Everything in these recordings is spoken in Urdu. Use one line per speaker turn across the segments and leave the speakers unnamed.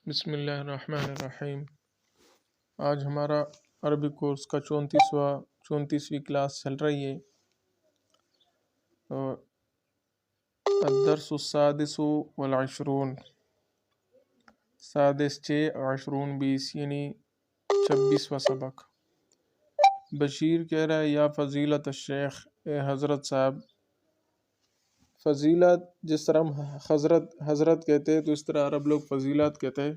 بسم اللہ الرحمن الرحیم۔ آج ہمارا عربی کورس کا 34ویں کلاس چل رہی ہے۔ الدرس السادس والعشرون، سادس 6 عشرون 20 یعنی 26واں سبق۔ بشیر کہہ رہا ہے یا فضیلت الشیخ، اے حضرت صاحب۔ فضیلت جس طرح ہم حضرت کہتے ہیں تو اس طرح عرب لوگ فضیلت کہتے ہیں،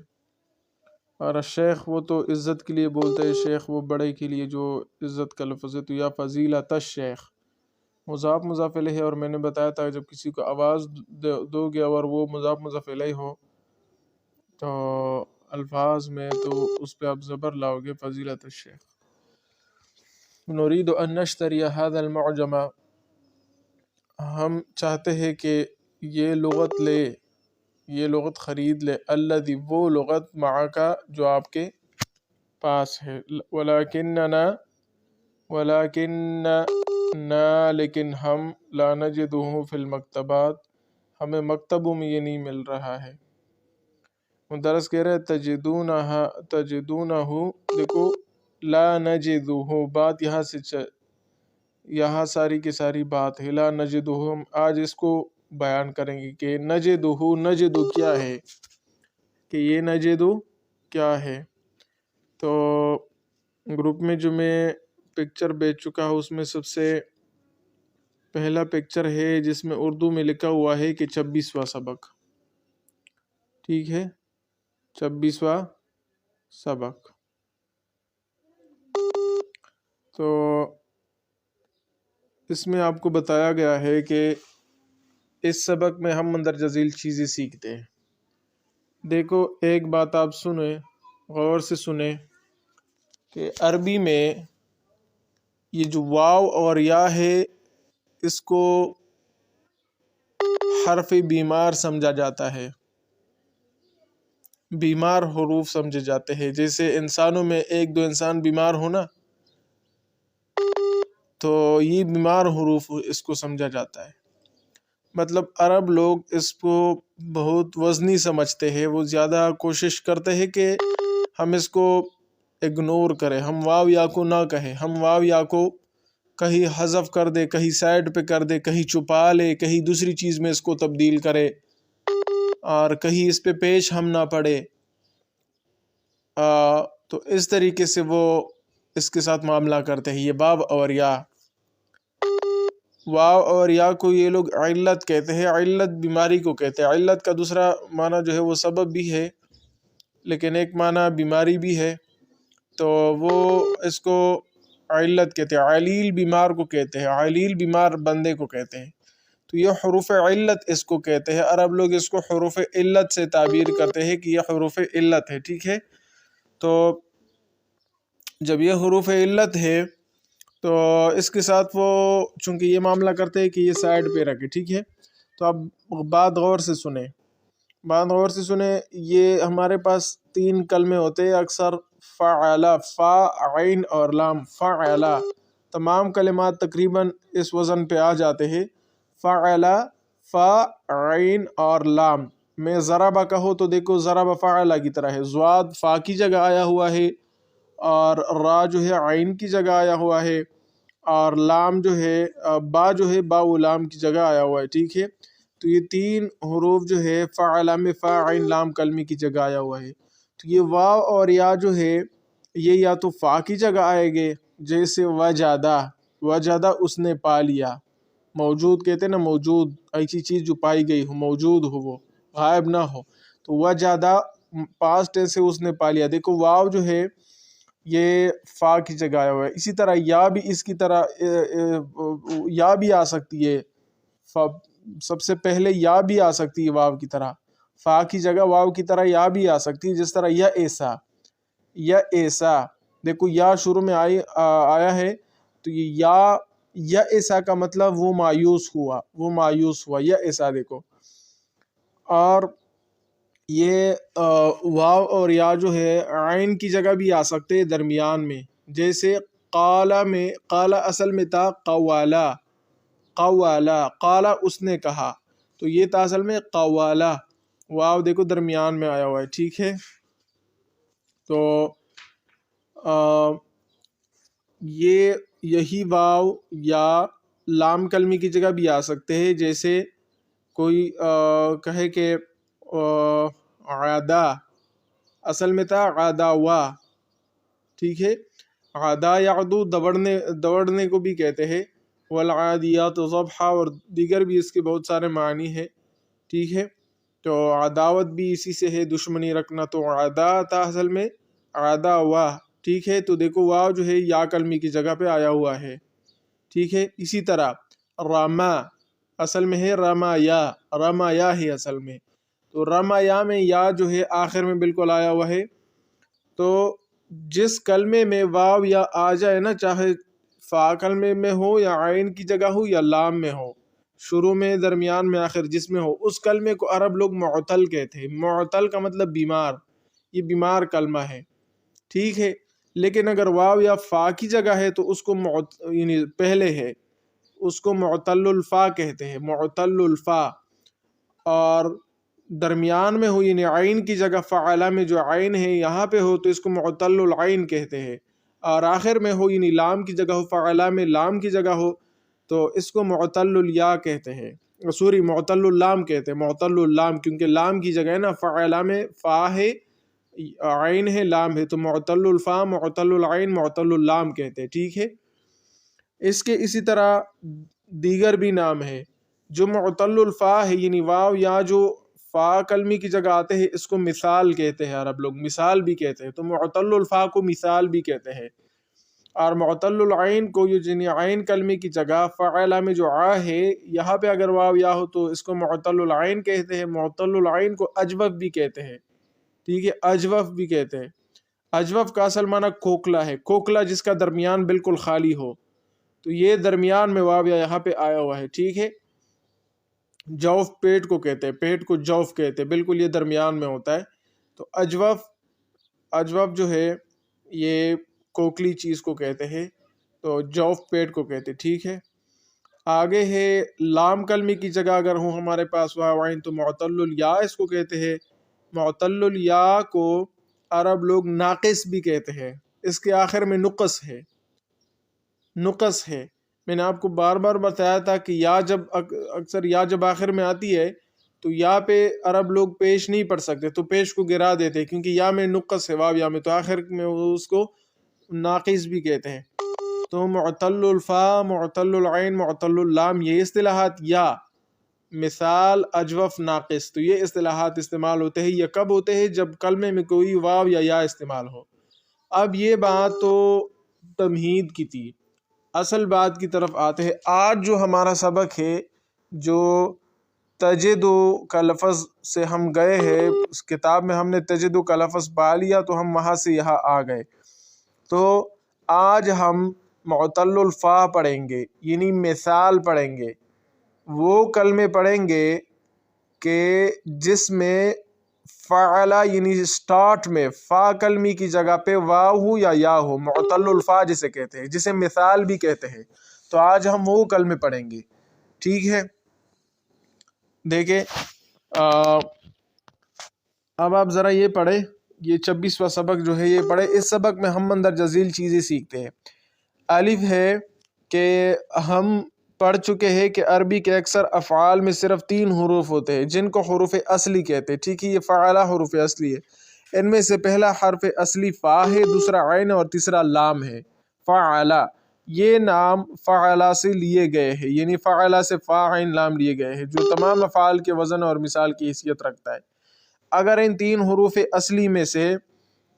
اور الشیخ وہ تو عزت کے لیے بولتے ہیں، شیخ وہ بڑے کے لیے جو عزت کا لفظ ہے، تو یا فضیلت الشیخ مضاف مضاف الیہ ہے۔ اور میں نے بتایا تھا جب کسی کو آواز دو گے اور وہ مضاف مضاف الیہ ہو تو الفاظ میں تو اس پہ آپ زبر لاؤ گے، فضیلت الشیخ۔ نريد ان نشتري هذا المعجم، ہم چاہتے ہیں کہ یہ لغت لے، یہ لغت خرید لے، الذی وہ لغت معک جو آپ کے پاس ہے، ولکننا لیکن ہم لا نجدہ فی المکتبات، ہمیں مکتبوں میں یہ نہیں مل رہا ہے۔ مدرس کہہ رہے تجدونہ، دیکھو لا نجدہ بات یہاں سے یہاں ساری کی ساری بات ہے، لا نجدہ ہم آج اس کو بیان کریں گے کہ نجدہ کیا ہے، کہ یہ نجدہ کیا ہے۔ تو گروپ میں جو میں پکچر بھیج چکا ہوں اس میں سب سے پہلا پکچر ہے جس میں اردو میں لکھا ہوا ہے کہ 26واں سبق، ٹھیک ہے، 26واں سبق۔ تو اس میں آپ کو بتایا گیا ہے کہ اس سبق میں ہم مندرجہ ذیل چیزیں سیکھتے ہیں۔ دیکھو ایک بات آپ سنیں، غور سے سنیں کہ عربی میں یہ جو واو اور یا ہے اس کو حرف بیمار سمجھا جاتا ہے، بیمار حروف سمجھے جاتے ہیں۔ جیسے انسانوں میں ایک دو انسان بیمار ہونا تو یہ بیمار حروف اس کو سمجھا جاتا ہے۔ مطلب عرب لوگ اس کو بہت وزنی سمجھتے ہیں، وہ زیادہ کوشش کرتے ہیں کہ ہم اس کو اگنور کریں، ہم واو یا کو نہ کہیں، ہم واو یا کو کہیں حذف کر دے، کہیں سائڈ پہ کر دے، کہیں چھپا لے، کہیں دوسری چیز میں اس کو تبدیل کرے، اور کہیں اس پہ پیش ہم نہ پڑے۔ تو اس طریقے سے وہ اس کے ساتھ معاملہ کرتے ہیں۔ یہ باب اور یا، واو اور یا کو یہ لوگ علت کہتے ہیں، علت بیماری کو کہتے ہیں۔ علت کا دوسرا معنی جو ہے وہ سبب بھی ہے، لیکن ایک معنی بیماری بھی ہے، تو وہ اس کو علت کہتے ہیں۔ علیل بیمار کو کہتے ہیں، علیل بیمار بندے کو کہتے ہیں، تو یہ حروف علت اس کو کہتے ہیں۔ عرب لوگ اس کو حروف علت سے تعبیر کرتے ہیں کہ یہ حروف علت ہے، ٹھیک ہے۔ تو جب یہ حروف علت ہے تو اس کے ساتھ وہ چونکہ یہ معاملہ کرتے ہیں کہ یہ سائڈ پہ رکھے، ٹھیک ہے۔ تو اب بات غور سے سنیں، یہ ہمارے پاس 3 کلمے ہوتے ہیں اکثر، فعل، فا، عین اور لام، فعل۔ تمام کلمات تقریباً اس وزن پہ آ جاتے ہیں، فعل، فا، عین اور لام۔ میں ضربہ کہو تو دیکھو ضربہ فعل کی طرح ہے، ضاد فا کی جگہ آیا ہوا ہے، اور را جو ہے عین کی جگہ آیا ہوا ہے، اور لام جو ہے با جو ہے با و لام کی جگہ آیا ہوا ہے، ٹھیک ہے۔ تو یہ 3 حروف جو ہے فعل میں فا عین لام کلمے کی جگہ آیا ہوا ہے۔ تو یہ واو اور یا جو ہے یہ یا تو فا کی جگہ آئے گے، جیسے وجدہ اس نے پا لیا، موجود کہتے ہیں نا، موجود ایسی چیز جو پائی گئی ہو، موجود ہو، وہ غائب نہ ہو، تو وجدہ پاسٹ سے اس نے پا لیا۔ دیکھو واو جو ہے یہ فا کی جگہ آیا ہوا ہے، اسی طرح یا بھی اس کی طرح یا بھی آ سکتی ہے، سب سے پہلے یا بھی آ سکتی ہے واو کی طرح، فا کی جگہ واو کی طرح یا بھی آ سکتی ہے، جس طرح یا ایسا، دیکھو یا شروع میں آیا ہے تو یہ یا ایسا کا مطلب وہ مایوس ہوا، یا ایسا دیکھو۔ اور یہ واو اور یا جو ہے عین کی جگہ بھی آ سکتے ہیں درمیان میں، جیسے قال اصل میں تھا قوالا، قال اس نے کہا، تو یہ تھا اصل میں قوالا، واو دیکھو درمیان میں آیا ہوا ہے، ٹھیک ہے۔ تو یہی واو یا لام کلمی کی جگہ بھی آ سکتے ہیں، جیسے کوئی کہے کہ عادا، اصل میں تھا عادا وا، ٹھیک ہے، عادا یعدو دوڑنے کو بھی کہتے ہیں، والعادیات ضبحا، اور دیگر بھی اس کے بہت سارے معنی ہیں، ٹھیک ہے۔ تو عداوت بھی اسی سے ہے، دشمنی رکھنا، تو عادا تھا اصل میں عادا وا، ٹھیک ہے۔ تو دیکھو واو جو ہے یا کلمی کی جگہ پہ آیا ہوا ہے، ٹھیک ہے۔ اسی طرح راما اصل میں ہے رمایا، رمایا ہے اصل میں، تو رمایا میں یا جو ہے آخر میں بالکل آیا ہوا ہے۔ تو جس کلمے میں واو یا آ جائے نا، چاہے فا کلمے میں ہو یا عین کی جگہ ہو یا لام میں ہو، شروع میں درمیان میں آخر جس میں ہو، اس کلمے کو عرب لوگ معتل کہتے ہیں۔ معتل کا مطلب بیمار، یہ بیمار کلمہ ہے، ٹھیک ہے۔ لیکن اگر واو یا فا کی جگہ ہے تو اس کو یعنی پہلے ہے، اس کو معتل الفا کہتے ہیں، معتل الفا۔ اور درمیان میں ہو یعنی عین کی جگہ، فعلا میں جو عین ہے یہاں پہ ہو تو اس کو معتل العین کہتے ہیں، اور آخر میں ہو یعنی لام کی جگہ ہو، فعلا میں لام کی جگہ ہو تو اس کو معتل الیا کہتے ہیں، سوری معتل اللام کہتے ہیں، معتل اللام، کیونکہ لام کی جگہ ہے نا، فعلا میں فا ہے، عین ہے، لام ہے، تو معتل الفا، معتل العین، معتل اللام کہتے ہیں، ٹھیک ہے۔ اس کے اسی طرح دیگر بھی نام ہے جو معتل الفا ہے، یعنی واو یا جو فا کلمی کی جگہ آتے ہیں، اس کو مثال کہتے ہیں، عرب لوگ مثال بھی کہتے ہیں، تو معتل الفا کو مثال بھی کہتے ہیں۔ اور معتل العین کو یعنی عین کلمی کی جگہ فعلا میں جو آ ہے یہاں پہ اگر واو یا ہو تو اس کو معتل العین کہتے ہیں۔ معتل العین کو اجوف بھی کہتے ہیں، ٹھیک ہے، اجوف بھی کہتے ہیں۔ اجوف کا اصل معنی کوکلا ہے، کوکلا جس کا درمیان بالکل خالی ہو، تو یہ درمیان میں واو یا یہاں پہ آیا ہوا ہے، ٹھیک ہے۔ جوف پیٹ کو کہتے ہیں، پیٹ کو جوف کہتے ہیں، بالکل یہ درمیان میں ہوتا ہے۔ تو اجوف جو ہے یہ کوکلی چیز کو کہتے ہیں، تو جوف پیٹ کو کہتے ہیں، ٹھیک ہے۔ آگے ہے لام کلمی کی جگہ اگر ہو ہمارے پاس واو عین تو معتل الیا اس کو کہتے ہیں۔ معتل الیا کو عرب لوگ ناقص بھی کہتے ہیں، اس کے آخر میں نقص ہے، نقص ہے۔ میں نے آپ کو بار بار بتایا تھا کہ یا جب اکثر یا جب آخر میں آتی ہے تو یا پہ عرب لوگ پیش نہیں پڑھ سکتے، تو پیش کو گرا دیتے، کیونکہ یا میں نقص ہے، واو یا میں، تو آخر میں اس کو ناقص بھی کہتے ہیں۔ تو معتل الفا، معتل العین، معتل اللام، یہ اصطلاحات یا مثال، اجوف، ناقص، تو یہ اصطلاحات استعمال ہوتے ہیں۔ یہ کب ہوتے ہیں؟ جب کلمے میں کوئی واو یا استعمال ہو۔ اب یہ بات تو تمہید کی تھی، اصل بات کی طرف آتے ہیں۔ آج جو ہمارا سبق ہے، جو تجدو کا لفظ سے ہم گئے ہیں، اس کتاب میں ہم نے تجدو کا لفظ پا لیا تو ہم وہاں سے یہاں آ گئے، تو آج ہم معتل الفا پڑھیں گے، یعنی مثال پڑھیں گے، وہ کلمے پڑھیں گے کہ جس میں فعلا یعنی سٹارٹ میں فا کلمی کی جگہ پہ واو ہو یا ہو، معتل الفا جسے کہتے ہیں، جسے مثال بھی کہتے ہیں۔ تو آج ہم وہ کلمے پڑھیں گے، ٹھیک ہے۔ دیکھیں اب آپ ذرا یہ پڑھیں، یہ 26واں سبق جو ہے یہ پڑھیں۔ اس سبق میں ہم مندرجہ ذیل چیزیں سیکھتے ہیں۔ الف ہے کہ ہم پڑھ چکے ہیں کہ عربی کے اکثر افعال میں صرف 3 حروف ہوتے ہیں جن کو حروف اصلی کہتے ہیں، ٹھیک ہے، یہ فعلا حروف اصلی ہے۔ ان میں سے پہلا حرف اصلی فا ہے، دوسرا عین اور تیسرا لام ہے۔ فعلا، یہ نام فعلا سے لیے گئے ہیں، یعنی فعلا سے فا عین لام لیے گئے ہیں، جو تمام افعال کے وزن اور مثال کی حیثیت رکھتا ہے۔ اگر ان 3 حروف اصلی میں سے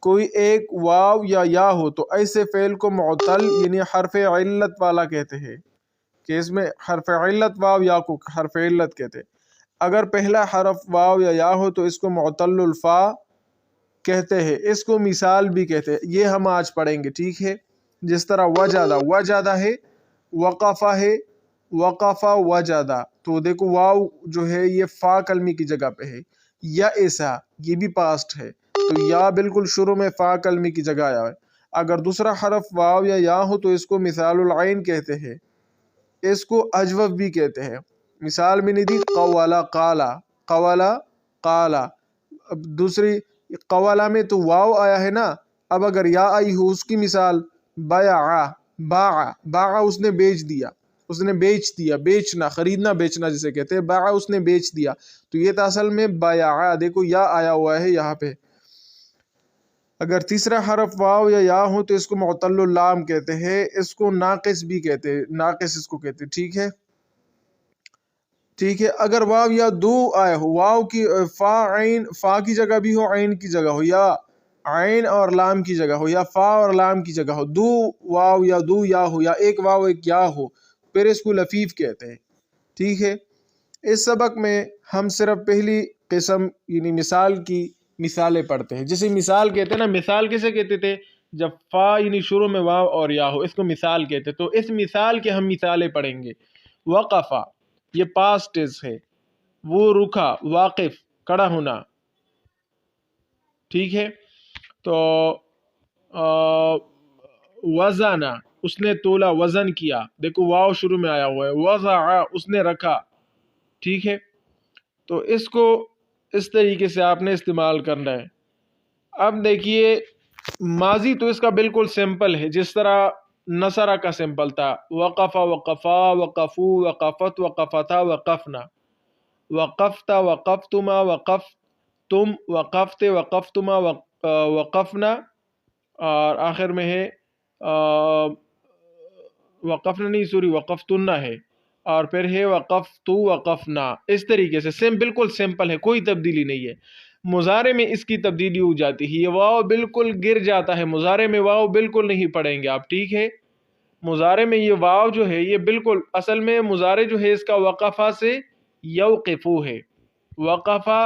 کوئی ایک واو یا ہو تو ایسے فعل کو معتل یعنی حرف علت والا کہتے ہیں، کہ اس میں حرف علت واو یا کو حرف علت کہتے ہیں۔ اگر پہلا حرف واو یا ہو تو اس کو معتل الفا کہتے ہیں، اس کو مثال بھی کہتے ہیں۔ یہ ہم آج پڑھیں گے، ٹھیک ہے۔ جس طرح وجدہ ہے، وقفہ ہے، وقفہ وجدہ، تو دیکھو واو جو ہے یہ فا کلمی کی جگہ پہ ہے۔ یا ایسا، یہ بھی پاسٹ ہے، تو یا بالکل شروع میں فا کلمی کی جگہ آیا ہے۔ اگر دوسرا حرف واو یا ہو تو اس کو مثال العین کہتے ہیں، اس کو اجوف بھی کہتے ہیں۔ مثال میں نہیں دی، قوالا قالا، قوالا قالا۔ اب دوسری قوالا میں تو واو آیا ہے نا، اب اگر یا آئی ہو اس کی مثال بیع، باع اس نے بیچ دیا، اس نے بیچ دیا، بیچنا، خریدنا بیچنا جسے کہتے ہیں، باع اس نے بیچ دیا، تو یہ تھا اصل میں بیع، دیکھو یا آیا ہوا ہے یہاں پہ۔ اگر تیسرا حرف واو یا یا ہو تو اس کو معتل اللام کہتے ہیں، اس کو ناقص بھی کہتے ہیں، ناقص اس کو کہتے ہیں، ٹھیک ہے ٹھیک ہے۔ اگر واو یا دو آئے ہو، واو کی فا عین، فا کی جگہ بھی ہو، عین کی جگہ ہو، یا عین اور لام کی جگہ ہو، یا فا اور لام کی جگہ ہو، دو واو یا دو یا ہو، یا ایک واو ایک یا ہو، پھر اس کو لفیف کہتے ہیں، ٹھیک ہے۔ اس سبق میں ہم صرف پہلی قسم یعنی مثال کی مثالیں پڑھتے ہیں۔ جیسے مثال کہتے ہیں نا، مثال کیسے کہتے تھے؟ جب فا یعنی شروع میں واو اور یا ہو، اس کو مثال کہتے ہیں۔ تو اس مثال کے ہم مثالیں پڑھیں گے۔ وقفا یہ پاسٹ ٹینس ہے، وہ رکا، واقف کھڑا ہونا، ٹھیک ہے۔ تو وزنا اس نے تولا، وزن کیا، دیکھو واو شروع میں آیا ہوا ہے۔ وضع اس نے رکھا، ٹھیک ہے۔ تو اس کو اس طریقے سے آپ نے استعمال کرنا ہے۔ اب دیکھیے ماضی تو اس کا بالکل سمپل ہے، جس طرح نصرہ کا سمپل تھا، وقف، وقفا، وقفو، وقفت، وقفتا، وقفنا، وقفتا، وقفتما، وقفتم، وقفتے، وقفتما، وقفنا، اور آخر میں ہے وقفنا نہیں سوری وقفتنا ہے، اور پھر ہے وقفتو، وقفنا۔ اس طریقے سے بالکل سمپل ہے، کوئی تبدیلی نہیں ہے۔ مضارع میں اس کی تبدیلی ہو جاتی ہے، یہ واو بالکل گر جاتا ہے، مضارع میں واو بالکل نہیں پڑھیں گے آپ، ٹھیک ہے۔ مضارع میں یہ واو جو ہے یہ بالکل، اصل میں مضارع جو ہے اس کا وقفہ سے یوقفو ہے، وقفہ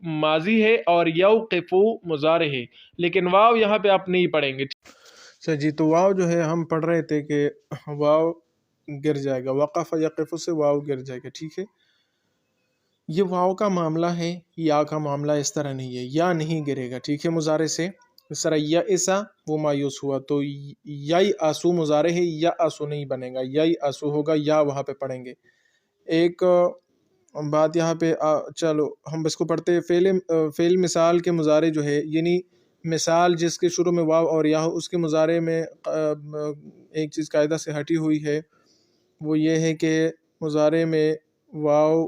ماضی ہے اور یوقفو مضارع ہے، لیکن واو یہاں پہ آپ نہیں پڑھیں گے۔ اچھا جی، تو واو جو ہے ہم پڑھ رہے تھے کہ واو گر جائے گا، وقف یقف سے واو گر جائے گا، ٹھیک ہے۔ یہ واو کا معاملہ ہے، یا کا معاملہ اس طرح نہیں ہے، یا نہیں گرے گا، ٹھیک ہے۔ مضارع سے اس طرح یا ایسا وہ مایوس ہوا، تو یائی آسو مضارع ہے، یا آسو نہیں بنے گا، یائی آسو ہوگا، یا وہاں پہ پڑھیں گے۔ ایک بات یہاں پہ چلو ہم اس کو پڑھتے ہیں، فعل مثال کے مضارع جو ہے، یعنی مثال جس کے شروع میں واو اور یا ہو، اس کے مضارع میں ایک چیز قاعدہ سے ہٹی ہوئی ہے، وہ یہ ہے کہ مضارع میں واو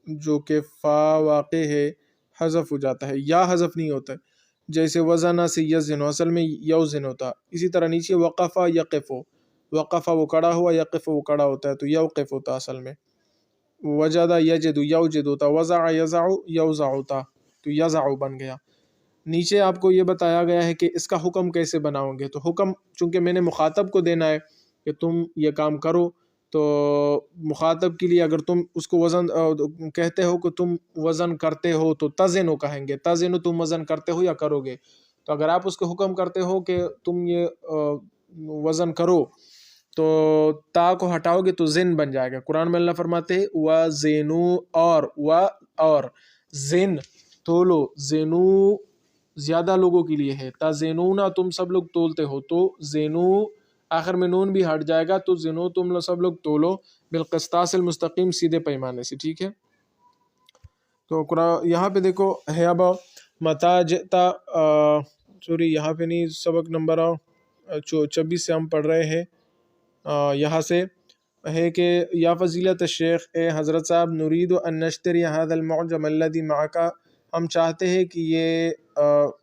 جو کہ فا واقع ہے حذف ہو جاتا ہے، یا حذف نہیں ہوتا ہے۔ جیسے وزنا سے یزن، اصل میں یوزن ہوتا۔ اسی طرح نیچے وقفا یقفو، وقفا وہ کڑا ہوا، یقف وہ کڑا ہوتا ہے، تو یوقف ہوتا اصل میں۔ وجدہ یجد، یوجد ہوتا، وضع یضع، یوضع ہوتا، تو یضع بن گیا۔ نیچے آپ کو یہ بتایا گیا ہے کہ اس کا حکم کیسے بناؤ گے، تو حکم چونکہ میں نے مخاطب کو دینا ہے کہ تم یہ کام کرو، تو مخاطب کے لیے اگر تم اس کو وزن کہتے ہو کہ تم وزن کرتے ہو، تو تزنو کہیں گے، تزنو تم وزن کرتے ہو یا کرو گے۔ تو اگر آپ اس کو حکم کرتے ہو کہ تم یہ وزن کرو، تو تا کو ہٹاؤ گے تو زن بن جائے گا۔ قرآن میں اللہ فرماتے ہیں وزنو، اور زن تولو، زنو زیادہ لوگوں کے لیے ہے، تزنونا تم سب لوگ تولتے ہو، تو زنو آخر میں نون بھی ہٹ جائے گا، تو زنو تم سب لوگ تولو بالقسطاس المستقیم، سیدھے پیمانے سے، ٹھیک ہے۔ تو یہاں پہ دیکھو ہے، اب متا جتا سوری یہاں پہ نہیں، سبق نمبر 26 سے ہم پڑھ رہے ہیں۔ یہاں سے ہے کہ یا فضیلت الشیخ، اے حضرت صاحب، نرید ان نشتری هذا المعجم الذي معك، ہم چاہتے ہیں کہ یہ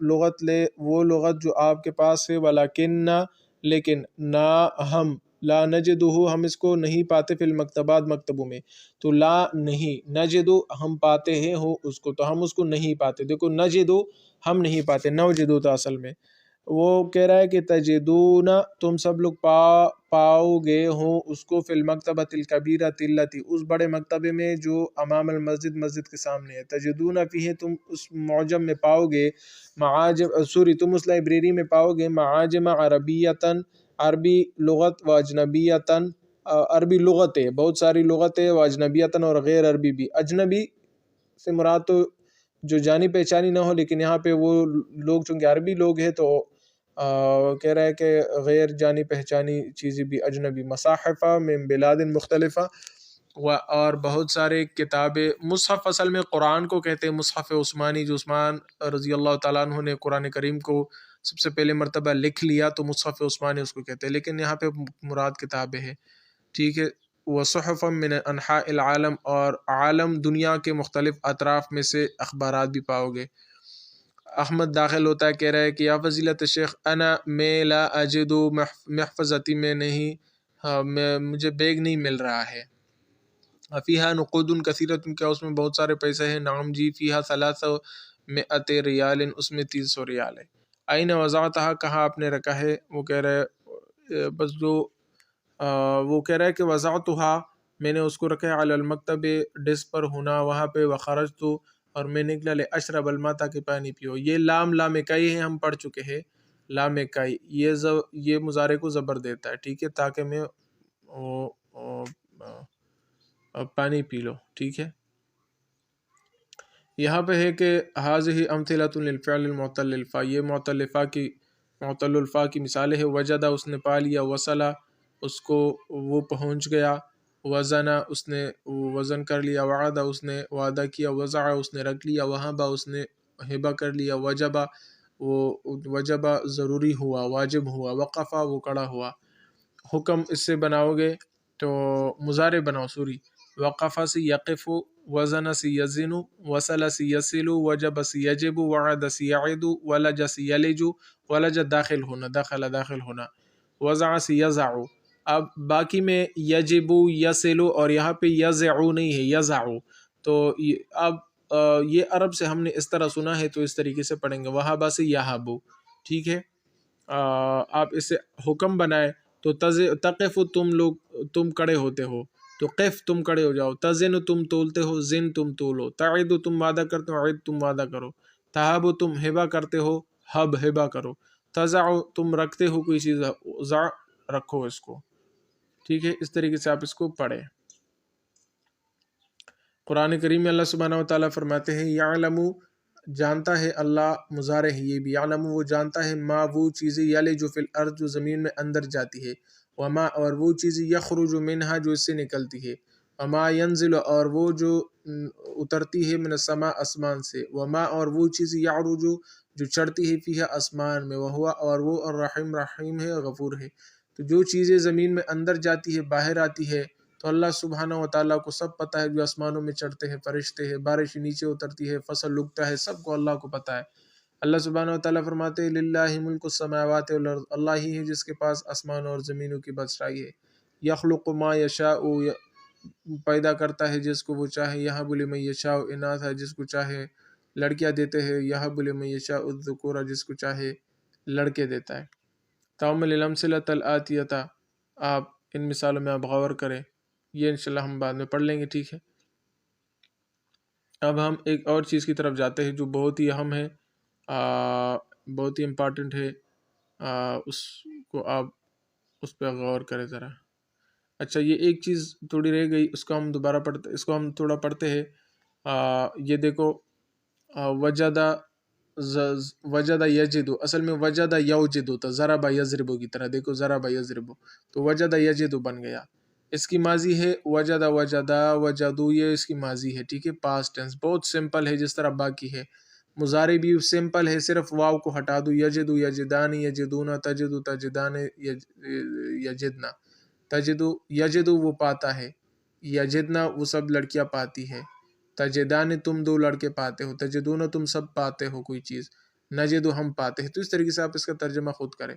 لغت لے، وہ لغت جو آپ کے پاس ہے، ولیکن لیکن نا ہم، لا نجدہ ہم اس کو نہیں پاتے، فی المکتبات مکتبوں میں، تو لا نہیں، نجدو ہم پاتے ہیں ہو اس کو، تو ہم اس کو نہیں پاتے، دیکھو نجدو ہم نہیں پاتے، نوجدو تھا اصل میں۔ وہ کہہ رہا ہے کہ تجدون تم سب لوگ پاؤ گے ہوں اس کو، فی المکتبۃ الکبیرۃ التی اس بڑے مکتبے میں جو امام المسجد، مسجد کے سامنے ہے۔ تجدون فیہ تم اس معجم میں پاؤ گے، تم اس لائبریری میں پاؤ گے، معاجم عربیتاً عربی لغت، و اجنبیتاً عربی لغتیں، بہت ساری لغتیں، و اجنبیتاً اور غیر عربی بھی۔ اجنبی سے مراد تو جو جانی پہچانی نہ ہو، لیکن یہاں پہ وہ لوگ چونکہ عربی لوگ ہیں، تو کہہ رہا ہے کہ غیر جانی پہچانی چیزیں بھی اجنبی، مصاحفہ من بلاد مختلفہ، اور بہت سارے کتابیں. مصحف اصل میں قرآن کو کہتے ہیں، مصحف عثمانی، جو عثمان رضی اللہ تعالیٰ عنہ نے قرآن کریم کو سب سے پہلے مرتبہ لکھ لیا تو مصحف عثمانی اس کو کہتے ہیں، لیکن یہاں پہ مراد کتابیں ہیں، ٹھیک ہے. وصحفا من انحاء العالم، اور عالم دنیا کے مختلف اطراف میں سے اخبارات بھی پاؤ گے. احمد داخل ہوتا ہے، کہہ رہا ہے کہ یا فضیلت شیخ میں لا اجد محفظتی، میں نہیں، مجھے بیگ نہیں مل رہا ہے. فیہا نقود کثیرت، کیا اس میں بہت سارے پیسے ہیں؟ نعم جی، فیہا 300 ریال، اس میں 300 ریال ہے. این وضعتها، کہاں آپ نے رکھا ہے؟ وہ کہہ رہا ہے بس جو وہ کہہ رہا ہے کہ وضعتها، میں نے اس کو رکھا ہے علی المکتب، ڈیسک پر ہونا وہاں پہ، وخرجت، اور میں نکلا لاشرب الماء، تاکہ پانی پیو. یہ لام کئی ہے، ہم پڑھ چکے ہیں. لام کئی یہ مضارع کو زبر دیتا ہے، ٹھیک ہے، تاکہ میں پانی پی لو، ٹھیک ہے. یہاں پہ ہے کہ حاضہ امثلۃ للفعل المعتل الفا، یہ معتل الفا کی مثالیں ہے. وجدہ، اس نے پا لیا، وصلہ، اس کو وہ پہنچ گیا، وزنہ، اس نے وزن کر لیا، وعدہ، اس نے وعدہ کیا، وضع، اس نے رکھ لیا، وہبہ، اس نے ہبہ کر لیا، وجبہ، وہ وجبہ ضروری ہوا، واجب ہوا، وقفہ، وہ کڑا ہوا. حکم اس سے بناؤ گے تو مضارع بناؤ، وقفہ سے یقف، وزن سے یزن، وصل سے یصل، وجب سے یجب، وعد سے یعد، ولج سے یلج، ولج داخل ہونا، داخل ہونا، وضع سے یضع. اب باقی میں یجب، یصل، اور یہاں پہ یضع نہیں ہے، یضع. تو اب یہ عرب سے ہم نے اس طرح سنا ہے تو اس طریقے سے پڑھیں گے. وہابہ سے یہابو، ٹھیک ہے. آپ اسے حکم بنائے تو تقف، تم کڑے ہوتے ہو، تو قف، تم کڑے ہو جاؤ. تزن، تم تولتے ہو، زن، تم تولو. تعد، تم وعدہ کرتے ہو، عد، تم وعدہ کرو. تہاب، تم ہبہ کرتے ہو، ہب، ہبہ کرو. تضع، تم رکھتے ہو کوئی چیز، ضع، رکھو اس کو، ٹھیک ہے. اس طریقے سے آپ اس کو پڑھیں. قرآن کریم میں اللہ سبحانہ و تعالیٰ فرماتے ہیں یعلم، جانتا ہے اللہ، مضارع ہے یہ بھی، یعلم، وہ جانتا ہے، ما، وہ چیزیں، یلج فی الارض، جو زمین میں اندر جاتی ہے، وما، اور وہ چیزیں، یخرج منہا، جو اس سے نکلتی ہے، وما ینزل، اور وہ جو اترتی ہے، من السماء، آسمان سے، وما، اور وہ چیزیں، یعرج، جو چڑھتی ہے، فیہا، آسمان میں، وہو، اور وہ، الرحیم، رحیم ہے، غفور ہے. تو جو چیزیں زمین میں اندر جاتی ہے، باہر آتی ہے، تو اللہ سبحانہ و تعالیٰ کو سب پتہ ہے. جو آسمانوں میں چڑھتے ہیں فرشتے ہیں، بارش نیچے اترتی ہے، فصل اگتا ہے، سب کو اللہ کو پتہ ہے. اللہ سبحانہ و تعالیٰ فرماتے ہیں للہ ملک السماوات والارض، اللہ ہی ہے جس کے پاس آسمانوں اور زمینوں کی بادشاہی ہے. یخلق ما یشاء، پیدا کرتا ہے جس کو وہ چاہے. یہب لمن یشاء اناثا، جس کو چاہے لڑکیاں دیتے ہیں. یہب لمن یشاء الذکورا، جس کو چاہے لڑکے دیتا ہے. تأمل الامثلۃ الآتیۃ، آپ ان مثالوں میں آپ غور کریں، یہ انشاءاللہ ہم بعد میں پڑھ لیں گے، ٹھیک ہے. اب ہم ایک اور چیز کی طرف جاتے ہیں جو بہت ہی اہم ہے، بہت ہی امپارٹنٹ ہے، اس کو آپ اس پہ غور کریں ذرا. اچھا، یہ ایک چیز تھوڑی رہ گئی، اس کو ہم دوبارہ پڑھتے، اس کو ہم تھوڑا پڑھتے ہیں. یہ دیکھو، وجدہ یجدو، اصل میں وجدہ یوجدو تھا، ضربہ یضربو کی طرح. دیکھو، ضربہ یضربو، تو وجدہ یجدو بن گیا. اس کی ماضی ہے وجدہ، وجدہ، وجدو، یہ اس کی ماضی ہے، ٹھیک ہے، پاسٹ ٹینس، بہت سمپل ہے جس طرح باقی ہے. مضارع بھی سمپل ہے، صرف واو کو ہٹا دو. یجدو، یجدانی، یجدونا، تجدو، تجدان، یجدنا. تجدو، یجدو وہ پاتا ہے، یجدنا وہ سب لڑکیاں پاتی ہے. تجدان، تم دو لڑکے پاتے ہو. تجدون، تم سب پاتے ہو کوئی چیز. نجدو، ہم پاتے ہیں. تو اس طریقے سے آپ اس کا ترجمہ خود کریں.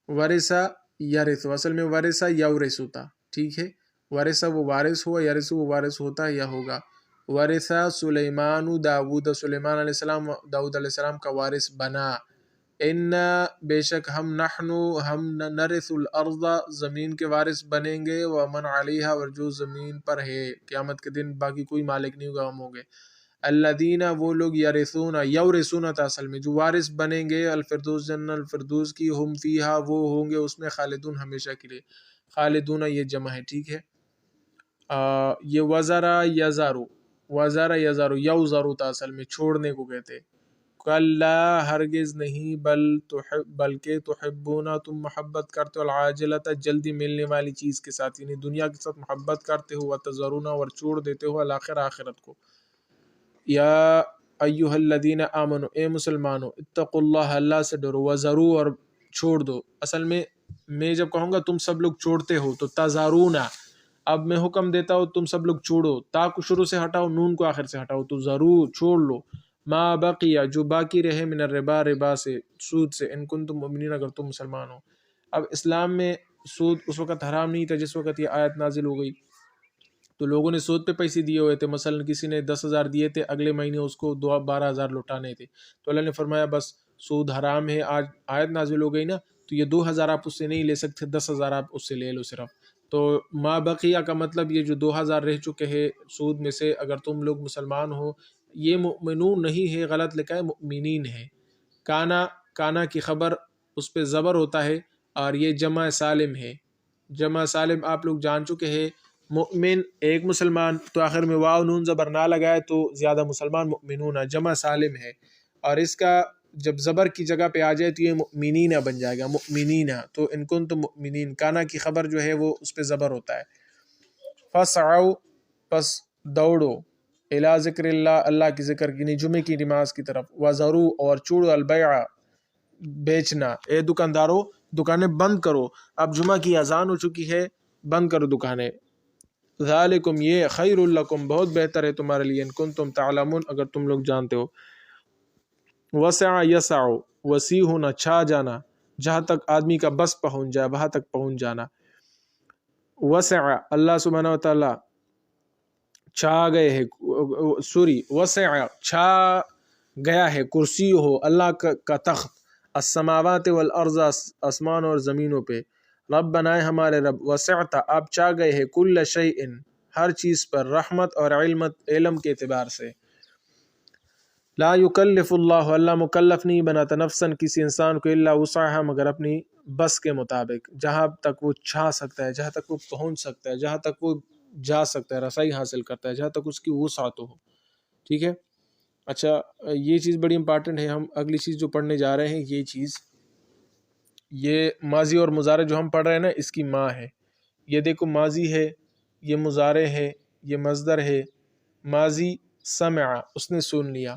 ورثہ یرثو، اصل میں ورثہ یورثو تھا، ٹھیک ہے. ورثہ وہ وارث ہوا، یرثو وہ وارث ہوتا ہے یا ہوگا. ورثہ سلیمان داود، سلیمان علیہ السلام داود علیہ السلام کا وارث بنا. ان، بے شک ہم نرث الارض، زمین کے وارث بنیں گے، ومن علیہا، اور جو زمین پر ہے. قیامت کے دن باقی کوئی مالک نہیں ہوگا، ہم ہوں گے. الذین، وہ لوگ، یورثون تھا اصل میں، جو وارث بنیں گے، الفردوس، جنت الفردوس کی، ہم فیہا، وہ ہوں گے اس میں، خالدون، ہمیشہ کے لیے. خالدون یہ جمع ہے، ٹھیک ہے. یہ وزارہ یزارو، وزارہ یزارو، یوزارو تھا اصل میں، چھوڑنے کو کہتے. کلا ہرگز نہیں، بلکہ تحبونا تم محبت کرتے ہو العاجلۃ جلدی ملنے والی چیز کے ساتھ، یعنی دنیا کے ساتھ محبت کرتے ہو، وتذرون اور چھوڑ دیتے ہو الآخرہ آخرت کو۔ یا ایھا الذین آمنوا اے مسلمانو، اتقوا اللہ اللہ سے ڈرو، وذروا اور چھوڑ دو۔ اصل میں جب کہوں گا تم سب لوگ چھوڑتے ہو تو تذرونا، اب میں حکم دیتا ہوں تم سب لوگ چھوڑو، تا کو شروع سے ہٹاؤ، نون کو آخر سے ہٹاؤ، تو ضرور چھوڑ لو ما بقیہ جو باقی رہے من الربا ربا سے، سود سے، ان کنتم مؤمنین اگر تم مسلمان ہو۔ اب اسلام میں سود اس وقت حرام نہیں تھا جس وقت یہ آیت نازل ہو گئی، تو لوگوں نے سود پہ پیسے دیے ہوئے تھے، مثلا کسی نے 10,000 دیے تھے، اگلے مہینے اس کو 12,000 لوٹانے تھے، تو اللہ نے فرمایا بس سود حرام ہے، آج آیت نازل ہو گئی نا، تو یہ 2,000 آپ اس سے نہیں لے سکتے، 10,000 آپ اس سے لے لو صرف۔ تو ما بقیہ کا مطلب یہ جو 2,000 رہ چکے ہیں سود میں سے، اگر تم لوگ مسلمان ہو، یہ مؤمنون نہیں ہے، غلط لکھا ہے، مؤمنین ہے۔ کانا کی خبر اس پہ زبر ہوتا ہے، اور یہ جمع سالم ہے، جمع سالم آپ لوگ جان چکے ہیں، مؤمن ایک مسلمان، تو آخر میں واو نون زبر نہ لگائے تو زیادہ مسلمان مؤمنون، جمع سالم ہے، اور اس کا جب زبر کی جگہ پہ آ جائے تو یہ مؤمنین بن جائے گا، مؤمنین، تو ان کنتم مؤمنین، کانا کی خبر جو ہے وہ اس پہ زبر ہوتا ہے۔ فسعوا پس دوڑو، الی ذکر اللہ اللہ کی ذکر کی، جمعے کی نماز کی طرف، وذروا اور چھوڑو البیع بیچنا، اے دکانداروں دکانیں بند کرو، اب جمعہ کی اذان ہو چکی ہے، بند کرو دکانیں، ذالکم یہ خیر لکم بہت بہتر ہے تمہارے لیے، ان کنتم تعلمون اگر تم لوگ جانتے ہو۔ وسع یسع وسیع ہونا، چھا جانا، جہاں تک آدمی کا بس پہنچ جائے وہاں تک پہنچ جانا۔ وسع اللہ سبحانہ وتعالی چھا گئے ہے، وسع چھا گیا ہے، کرسی ہو اللہ کا تخت، السماوات والارض آسمان اور زمینوں پہ، رب بنائے ہمارے رب، وسعت آپ چاہ گئے ہے، کل شیء ہر چیز پر، رحمت اور علم کے اعتبار سے۔ لا یکلف اللہ اللہ مکلف نہیں بناتا نفساً کسی انسان کو الا وسعها مگر اپنی بس کے مطابق، جہاں تک وہ چاہ سکتا ہے، جہاں تک وہ پہنچ سکتا ہے، جہاں تک وہ جا سکتا ہے، رسائی حاصل کرتا ہے، جہاں تک اس کی وسعت ہو۔ ٹھیک ہے، اچھا یہ چیز بڑی امپارٹنٹ ہے، ہم اگلی چیز جو پڑھنے جا رہے ہیں یہ چیز، یہ ماضی اور مضارع جو ہم پڑھ رہے ہیں نا اس کی ماں ہے، یہ دیکھو ماضی ہے، یہ مضارع ہے، یہ مصدر ہے، ماضی سمع اس نے سن لیا،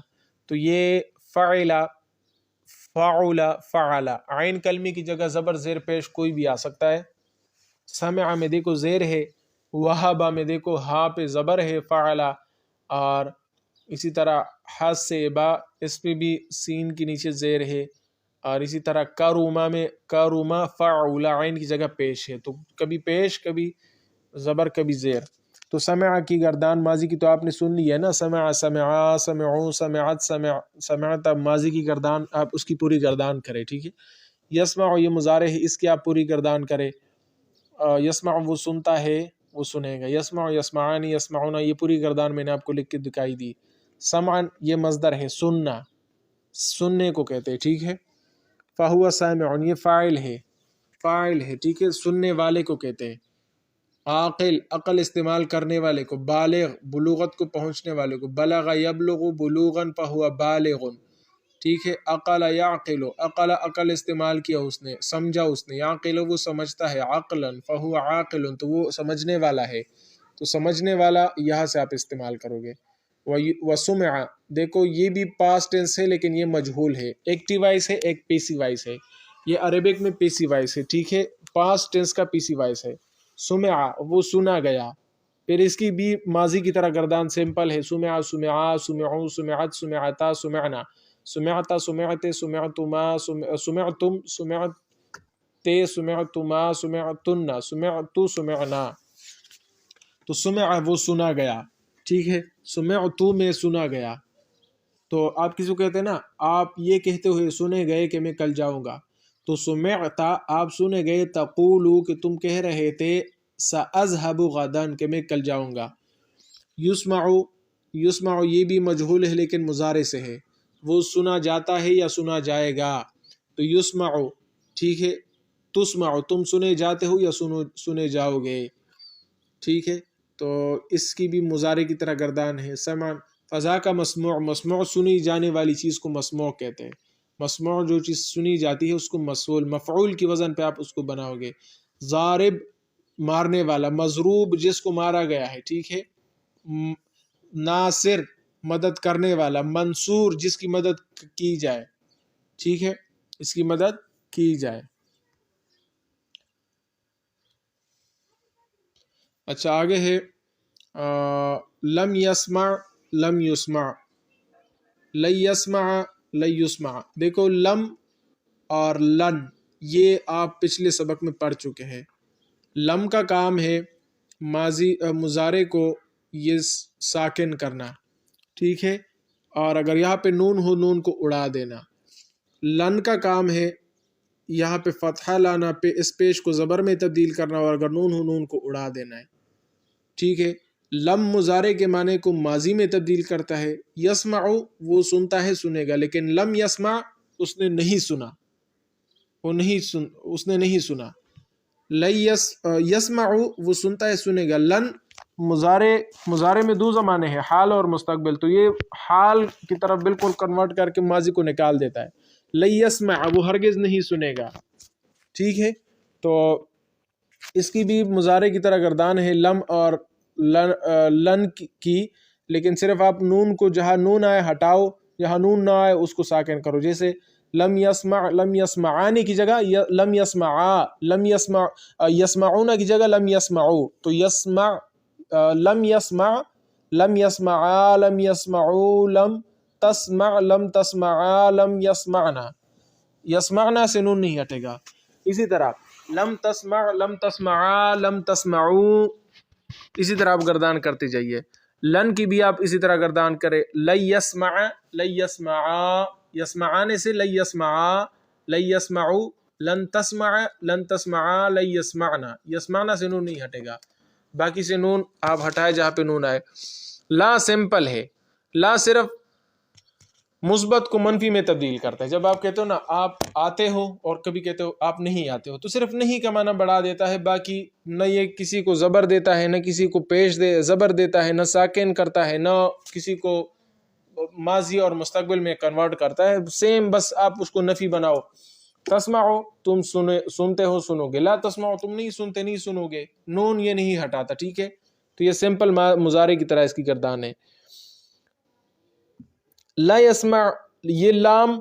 تو یہ فعل فعل فعل، عین کلمے کی جگہ زبر زیر پیش کوئی بھی آ سکتا ہے، سمع میں دیکھو زیر ہے، وہبہ میں دیکھو ہاں پہ زبر ہے فعل، اور اسی طرح حس سے با اس پہ بھی سین کے نیچے زیر ہے، اور اسی طرح کروما میں کروما فعل عین کی جگہ پیش ہے، تو کبھی پیش کبھی زبر کبھی زیر۔ تو سمع کی گردان ماضی کی تو آپ نے سن لی ہے نا، سمع سمعا سمعو سمعت سمعت، ماضی کی گردان آپ اس کی پوری گردان کرے، ٹھیک ہے۔ یسمع یہ مضارع ہے، اس کی آپ پوری گردان کرے، یسمع وہ سنتا ہے وہ سنے گا، یسمع یسمعانی یسمعون یہ پوری گردان میں نے آپ کو لکھ کے دکھائی دی۔ سمعن یہ مصدر ہے، سننا سننے کو کہتے ہیں، ٹھیک ہے۔ فہو سامعون یہ فاعل ہے، ٹھیک ہے، سننے والے کو کہتے ہیں۔ عاقل عقل استعمال کرنے والے کو، بالغ بلوغت کو پہنچنے والے کو، بلغ یبلغ بلوغا فہو بالغ، ٹھیک ہے۔ عقل یعقل عقل استعمال کیا اس نے، سمجھا اس نے، یعقل وہ سمجھتا ہے، عقلا فہو عاقل تو وہ سمجھنے والا ہے، تو سمجھنے والا یہاں سے آپ استعمال کرو گے۔ وسمع دیکھو یہ بھی پاسٹ ٹینس ہے لیکن یہ مجہول ہے، ایکٹیو وائس ہے ایک پیسیو وائس ہے، یہ عربک میں پیسیو وائس ہے، ٹھیک ہے، پاسٹ ٹینس کا پیسیو وائس ہے۔ سمع وہ سنا گیا، پھر اس کی بھی ماضی کی طرح گردان سمپل ہے، سمع سمعا سمعو سمعت سمعتا سمعنا، سمعتا سمعت سمعتما سمعتم سمعت سمعتما سمعتن سمعت سمعنا، تو سمع وہ سنا گیا، ٹھیک ہے، سمعت میں سنا گیا، تو آپ کسی کو کہتے ہیں نا، آپ یہ کہتے ہوئے سنے گئے کہ میں کل جاؤں گا، تو سمعتا آپ سنے گئے، تقولو کہ تم کہہ رہے تھے، سأذهب غدا کہ میں کل جاؤں گا۔ یسمع یہ بھی مجہول ہے لیکن مضارع سے ہے، وہ سنا جاتا ہے یا سنا جائے گا، تو یسمع ٹھیک ہے، تسمع تم سنے جاتے ہو یا سنے جاؤ گے، ٹھیک ہے، تو اس کی بھی مضارع کی طرح گردان ہے۔ سمعن فضا کا مسموع، مسموع سنی جانے والی چیز کو مسموع کہتے ہیں، مسموع جو چیز سنی جاتی ہے اس کو مسئول، مفعول کی وزن پہ آپ اس کو بناؤ گے۔ ضارب مارنے والا، مضروب جس کو مارا گیا ہے، ٹھیک ہے، ناصر مدد کرنے والا، منصور جس کی مدد کی جائے، ٹھیک ہے، اس کی مدد کی جائے۔ اچھا آگے ہے لم یسمع لم یسمع، لن یسمع لن یسمع۔ دیکھو لم اور لن یہ آپ پچھلے سبق میں پڑھ چکے ہیں۔ لم کا کام ہے ماضی مضارع کو یہ ساکن کرنا، ٹھیک ہے، اور اگر یہاں پہ نون ہو نون کو اڑا دینا۔ لن کا کام ہے یہاں پہ فتحہ لانا، پہ اس پیش کو زبر میں تبدیل کرنا، اور اگر نون ہو نون کو اڑا دینا ہے، ٹھیک ہے۔ لم مضارع کے معنی کو ماضی میں تبدیل کرتا ہے۔ یسمع وہ سنتا ہے، سنے گا، لیکن لم یسمع اس نے نہیں سنا، اس نے نہیں سنا۔ یسمع وہ سنتا ہے، سنے گا۔ لن مضارع میں دو زمانے ہیں، حال اور مستقبل، تو یہ حال کی طرف بالکل کنورٹ کر کے ماضی کو نکال دیتا ہے۔ لن یسمع وہ ہرگز نہیں سنے گا، ٹھیک ہے۔ تو اس کی بھی مضارع کی طرح گردان ہے لم اور لن کی، لیکن صرف آپ نون کو جہاں نون آئے ہٹاؤ، جہاں نون نہ آئے اس کو ساکن کرو۔ جیسے لم یسمع لم یسمعانی کی جگہ لم یسمعا، لم یسمع یسمعون کی جگہ لم یسمعو، تو یسمع لم یسمع لم یسمعا لم یسمعو، لم تسمع لم تسمعا لم یسمعنا، یسمعنا سے نون نہیں ہٹے گا۔ اسی طرح لم تسمع لم تسمعا لم تسمعو، اسی طرح آپ گردان کرتے جائیے۔ لن کی بھی آپ اسی طرح گردان کرے، لن یسمع لن یسمعا، یسمعانے سے لن یسمعا لن یسمعو، لن تسمع لن تسمعا لن یسمعنا، یسمعنا سے نون نہیں ہٹے گا، باقی سے نون آپ ہٹائے جہاں پہ نون آئے۔ لا سمپل ہے، لا صرف مثبت کو منفی میں تبدیل کرتا ہے۔ جب آپ کہتے ہو نا آپ آتے ہو، اور کبھی کہتے ہو آپ نہیں آتے ہو، تو صرف نہیں کا معنی بڑھا دیتا ہے، باقی نہ یہ کسی کو زبر دیتا ہے، نہ کسی کو پیش زبر دیتا ہے، نہ ساکن کرتا ہے، نہ کسی کو ماضی اور مستقبل میں کنورٹ کرتا ہے، سیم بس آپ اس کو نفی بناؤ۔ تسمعو تم سنتے ہو، سنو گے، لا تسمعو تم نہیں سنتے نہیں سنو گے، نون یہ نہیں ہٹاتا، ٹھیک ہے۔ تو یہ سمپل مضارع کی طرح اس کی گردان ہے۔ لا یسمع یہ لام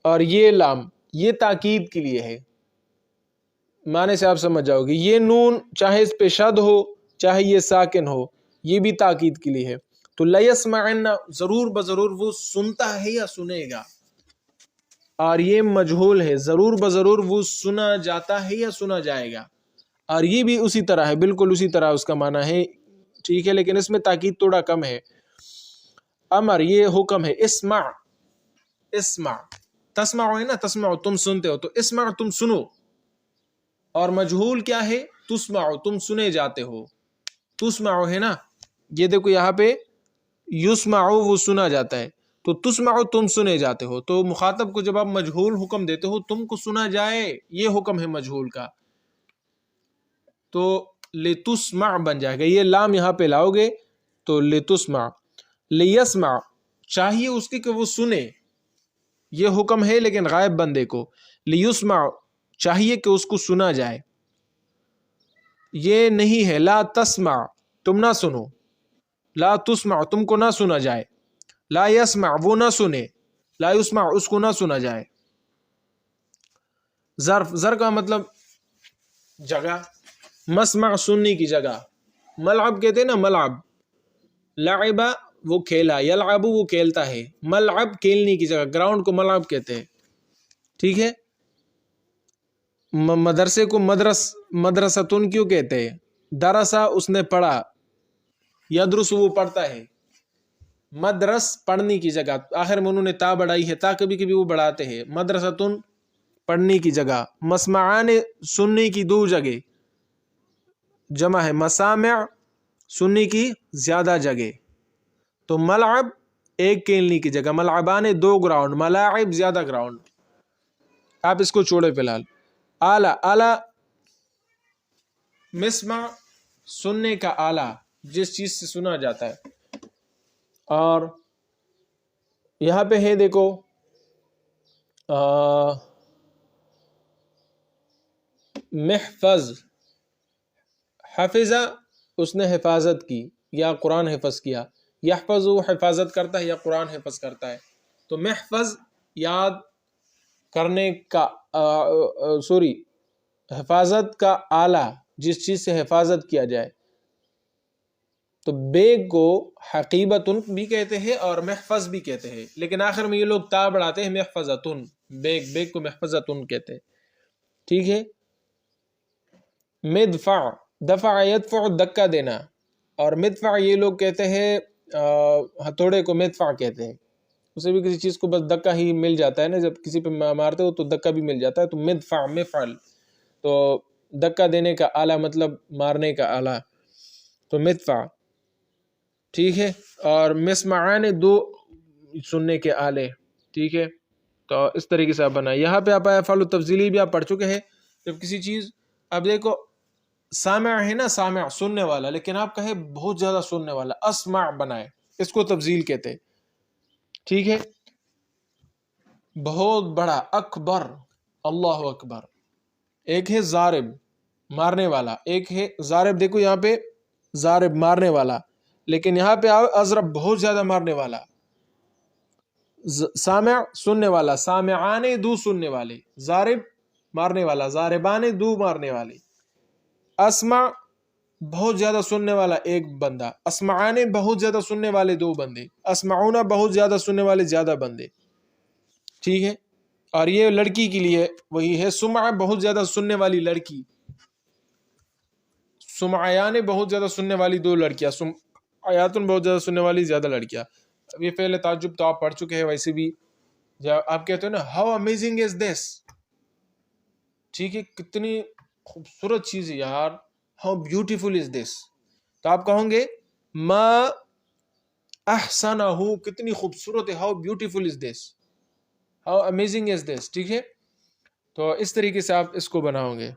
اور یہ لام یہ تاکید کے لیے ہے، معنی سے آپ سمجھ جاؤ گے۔ یہ نون چاہے اس پہ شد ہو چاہے یہ ساکن ہو، یہ بھی تاکید کے لیے ہے۔ تو لا یسمعن ضرور بضرور وہ سنتا ہے یا سنے گا، اور یہ مجہول ہے، ضرور بضرور وہ سنا جاتا ہے یا سنا جائے گا، اور یہ بھی اسی طرح ہے، بالکل اسی طرح اس کا معنی ہے، ٹھیک ہے، لیکن اس میں تاکید تھوڑا کم ہے۔ امر یہ حکم ہے، اسمع اسمع، تسمع ہے نا، تسمع تم سنتے ہو، تو اسمع تم سنو، اور مجہول کیا ہے، تسمع تم سنے جاتے ہو، تسمع ہے نا، یہ دیکھو یہاں پہ یسمع وہ سنا جاتا ہے، تو تسمع تم سنے جاتے ہو، تو مخاطب کو جب آپ مجہول حکم دیتے ہو تم کو سنا جائے، یہ حکم ہے مجہول کا، تو لتسمع بن جائے گا، یہ لام یہاں پہ لاؤ گے تو لتسمع۔ لیسمع چاہیے اس کی کہ وہ سنے، یہ حکم ہے لیکن غائب بندے کو، لیسمع چاہیے کہ اس کو سنا جائے، یہ نہیں ہے لا تسمع تم نہ سنو، لا تسمع تم کو نہ سنا جائے، لا یسمع وہ نہ سنے، لا یسمع اس کو نہ سنا جائے۔ ظرف، ظرف کا مطلب جگہ، مسمع سننے کی جگہ، ملعب کہتے ہیں نا، ملعب، لعب وہ کھیلا، یلعب وہ کھیلتا ہے، ملعب کھیلنے کی جگہ، گراؤنڈ کو ملعب کہتے ہیں، ٹھیک ہے۔ مدرسے کو مدرستن کیوں کہتے ہیں، درسا اس نے پڑھا، یدرس وہ پڑھتا ہے، مدرس پڑھنے کی جگہ، آخر میں انہوں نے تا بڑھائی ہے، تا کبھی کبھی وہ بڑھاتے ہیں، مدرستن پڑھنے کی جگہ، مسمعان سننے کی دو جگہ جمع ہے، مسامع سننے کی زیادہ جگہ، تو ملعب ایک کھیلنے کی جگہ، ملعبان دو گراؤنڈ، ملاعب زیادہ گراؤنڈ، آپ اس کو چھوڑے فی الحال۔ آلہ، آلہ مسمع سننے کا آلہ، جس چیز سے سنا جاتا ہے، اور یہاں پہ ہے دیکھو محفظ، حفظہ اس نے حفاظت کی یا قرآن حفظ کیا، یحفظ وہ حفاظت کرتا ہے یا قرآن حفظ کرتا ہے. تو محفظ یاد کرنے کا حفاظت کا آلہ، جس چیز سے حفاظت کیا جائے. تو بیگ کو حقیبتن بھی کہتے ہیں اور محفظ بھی کہتے ہیں، لیکن آخر میں یہ لوگ تا بڑھاتے ہیں محفظتن، بیگ کو محفظتن کہتے ہیں. ٹھیک ہے. مدفع، دفع یدفع دکا دینا، اور مدفع یہ لوگ کہتے ہیں ہتھوڑے کو مدفع کہتے ہیں. اسے بھی کسی چیز کو بس دکا ہی مل جاتا ہے نا، جب کسی پہ مارتے ہو تو دکا بھی مل جاتا ہے. تو مدفع مفعل، تو دکا دینے کا آلہ مطلب مارنے کا آلہ، تو مدفع. ٹھیک ہے. اور مسمعان دو سننے کے آلے. ٹھیک ہے. تو اس طریقے سے آپ بنائیں. یہاں پہ آپ افعال تفضیلی بھی آپ پڑھ چکے ہیں. جب کسی چیز، اب دیکھو سامع ہے نا، سامع سننے والا، لیکن آپ کہیں بہت زیادہ سننے والا، اسمع بنائے، اس کو تفضیل کہتے. ٹھیک ہے. بہت بڑا، اکبر، اللہ اکبر. ایک ہے ضارب مارنے والا، ایک ہے ضارب، دیکھو یہاں پہ ضارب مارنے والا، لیکن یہاں پہ اضرب بہت زیادہ مارنے والا. سامع سننے والا، سامعان دو سننے والے، ضارب مارنے والا، ضاربان دو مارنے والے. اسمع بہت زیادہ سننے والا ایک بندہ، اسمعان بہت زیادہ سننے والے دو بندے، اسمعون بہت زیادہ سننے والے زیادہ بندے. ٹھیک ہے. اور یہ لڑکی کے لیے وہی ہے، سمع بہت زیادہ سننے والی لڑکی، سمعیان بہت زیادہ سننے والی دو لڑکیاں، سمعیاتن بہت زیادہ سننے والی زیادہ لڑکیاں. اب یہ فعل تعجب تو آپ پڑھ چکے ہیں. ویسے بھی جب آپ کہتے ہیں نا ہاؤ امیزنگ از دس، ٹھیک ہے، کتنی خوبصورت چیز ہے یار، ہاؤ بیوٹیفل از دس، تو آپ کہوں گے ما احسنہ، کتنی خوبصورت ہے، how beautiful is this, how amazing is this. ٹھیک ہے. تو اس طریقے سے آپ اس کو بناؤ گے.